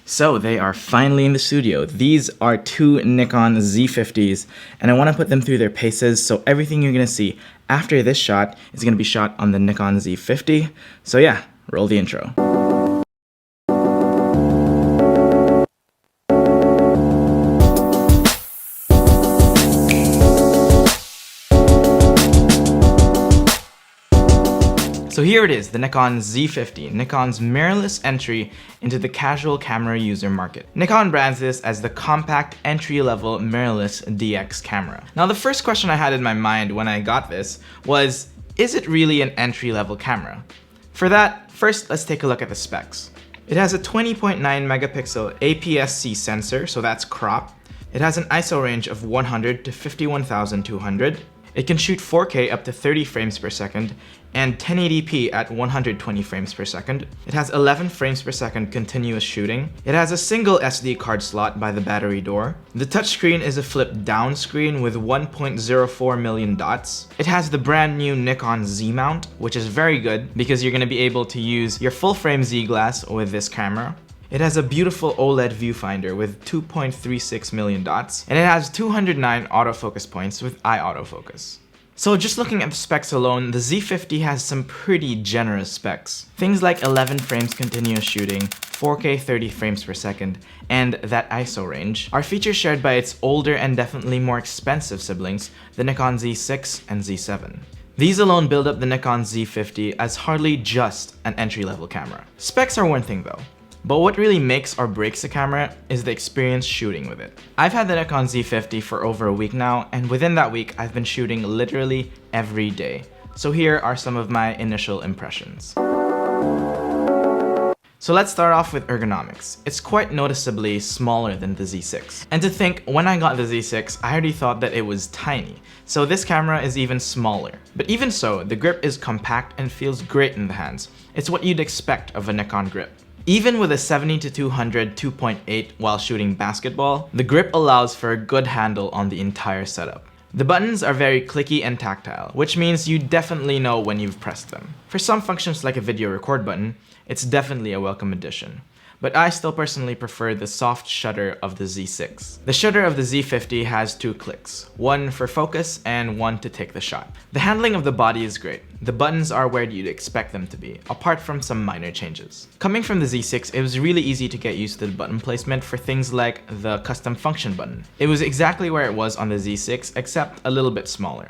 So they are finally in the studio. These are two Nikon Z50s, and I want to put them through their paces, so everything you're going to see after this shot is going to be shot on the Nikon Z50. So yeah, roll the intro. So here it is, the Nikon Z50, Nikon's mirrorless entry into the casual camera user market. Nikon brands this as the compact entry-level mirrorless DX camera. Now the first question I had in my mind when I got this was, is it really an entry-level camera? For that, first let's take a look at the specs. It has a 20.9 megapixel APS-C sensor, so that's crop. It has an ISO range of 100 to 51,200. It can shoot 4K up to 30 frames per second and 1080p at 120 frames per second. It has 11 frames per second continuous shooting. It has a single SD card slot by the battery door. The touchscreen is a flip down screen with 1.04 million dots. It has the brand new Nikon Z mount, which is very good because you're going to be able to use your full frame Z glass with this camera. It has a beautiful OLED viewfinder with 2.36 million dots, and it has 209 autofocus points with eye autofocus. So just looking at the specs alone, the Z50 has some pretty generous specs. Things like 11 frames continuous shooting, 4K 30 frames per second, and that ISO range are features shared by its older and definitely more expensive siblings, the Nikon Z6 and Z7. These alone build up the Nikon Z50 as hardly just an entry-level camera. Specs are one thing though. But what really makes or breaks a camera is the experience shooting with it. I've had the Nikon Z50 for over a week now, and within that week, I've been shooting literally every day. So here are some of my initial impressions. So let's start off with ergonomics. It's quite noticeably smaller than the Z6. And to think, when I got the Z6, I already thought that it was tiny. So this camera is even smaller. But even so, the grip is compact and feels great in the hands. It's what you'd expect of a Nikon grip. Even with a 70-200 2.8 while shooting basketball, the grip allows for a good handle on the entire setup. The buttons are very clicky and tactile, which means you definitely know when you've pressed them. For some functions like a video record button, it's definitely a welcome addition. But I still personally prefer the soft shutter of the Z6. The shutter of the Z50 has two clicks, one for focus and one to take the shot. The handling of the body is great. The buttons are where you'd expect them to be, apart from some minor changes. Coming from the Z6, it was really easy to get used to the button placement for things like the custom function button. It was exactly where it was on the Z6, except a little bit smaller.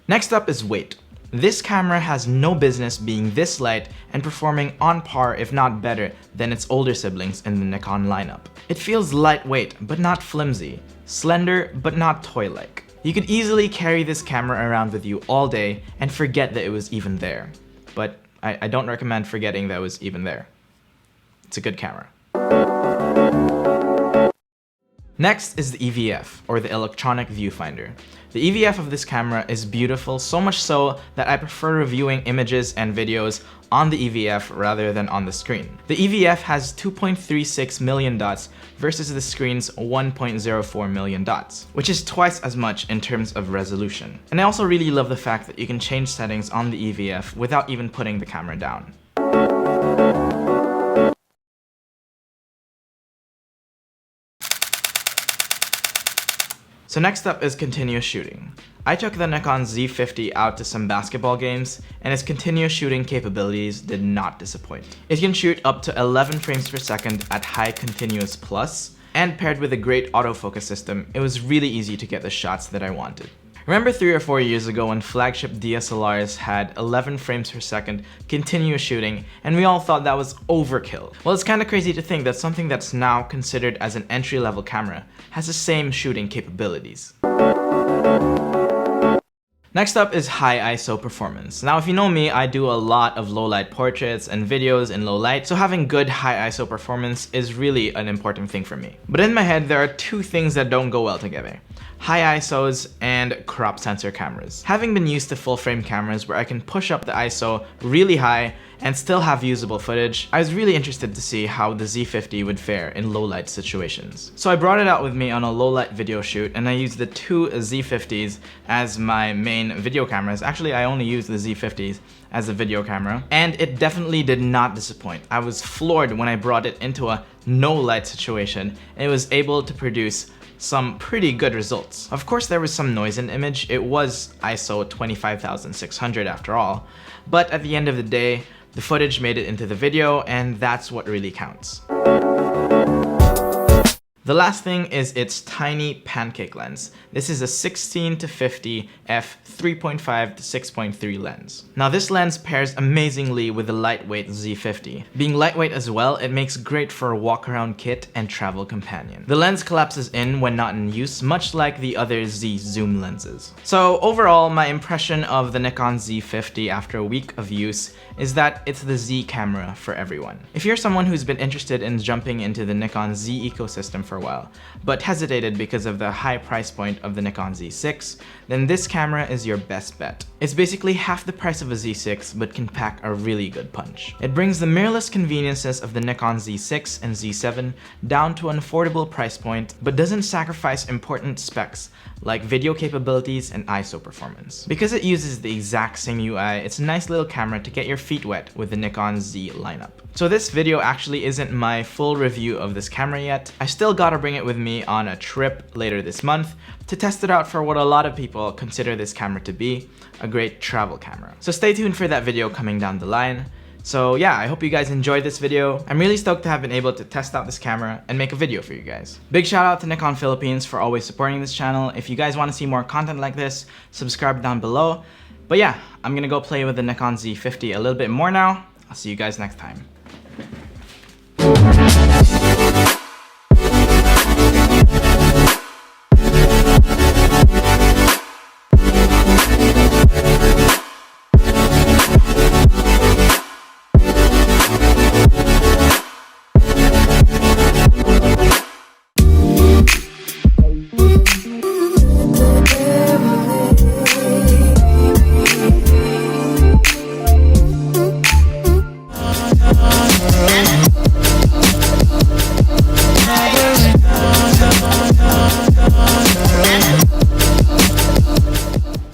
Next up is weight. This camera has no business being this light and performing on par if not better than its older siblings in the Nikon lineup. It feels lightweight but not flimsy, slender but not toy-like. You could easily carry this camera around with you all day and forget that it was even there. But I don't recommend forgetting that it was even there. It's a good camera. Next is the EVF, or the electronic viewfinder. The EVF of this camera is beautiful, so much so that I prefer reviewing images and videos on the EVF rather than on the screen. The EVF has 2.36 million dots versus the screen's 1.04 million dots, which is twice as much in terms of resolution. And I also really love the fact that you can change settings on the EVF without even putting the camera down. So next up is continuous shooting. I took the Nikon Z50 out to some basketball games, and its continuous shooting capabilities did not disappoint. It can shoot up to 11 frames per second at high continuous plus, and paired with a great autofocus system, it was really easy to get the shots that I wanted. Remember 3 or 4 years ago when flagship DSLRs had 11 frames per second continuous shooting and we all thought that was overkill? Well, it's kinda crazy to think that something that's now considered as an entry-level camera has the same shooting capabilities. Next up is high ISO performance. Now if you know me, I do a lot of low light portraits and videos in low light, so having good high ISO performance is really an important thing for me. But in my head, there are two things that don't go well together: high ISOs, and crop sensor cameras. Having been used to full frame cameras where I can push up the ISO really high and still have usable footage, I was really interested to see how the Z50 would fare in low light situations. So I brought it out with me on a low light video shoot, and I used the two Z50s as my main video cameras. Actually, I only used the Z50s as a video camera, and it definitely did not disappoint. I was floored when I brought it into a no light situation, and it was able to produce some pretty good results. Of course, there was some noise in the image. It was ISO 25,600 after all, but at the end of the day, the footage made it into the video, and that's what really counts. The last thing is its tiny pancake lens. This is a 16-50 f 3.5 to 6.3 lens. Now this lens pairs amazingly with the lightweight Z50. Being lightweight as well, it makes great for a walk-around kit and travel companion. The lens collapses in when not in use, much like the other Z zoom lenses. So overall, my impression of the Nikon Z50 after a week of use is that it's the Z camera for everyone. If you're someone who's been interested in jumping into the Nikon Z ecosystem for a while, but hesitated because of the high price point of the Nikon Z6, then this camera is your best bet. It's basically half the price of a Z6, but can pack a really good punch. It brings the mirrorless conveniences of the Nikon Z6 and Z7 down to an affordable price point, but doesn't sacrifice important specs like video capabilities and ISO performance. Because it uses the exact same UI, it's a nice little camera to get your feet wet with the Nikon Z lineup. So this video actually isn't my full review of this camera yet. I still gotta bring it with me on a trip later this month to test it out for what a lot of people consider this camera to be, a great travel camera. So stay tuned for that video coming down the line. So yeah, I hope you guys enjoyed this video. I'm really stoked to have been able to test out this camera and make a video for you guys. Big shout out to Nikon Philippines for always supporting this channel. If you guys want to see more content like this, subscribe down below. But yeah, I'm gonna go play with the Nikon Z50 a little bit more now. I'll see you guys next time.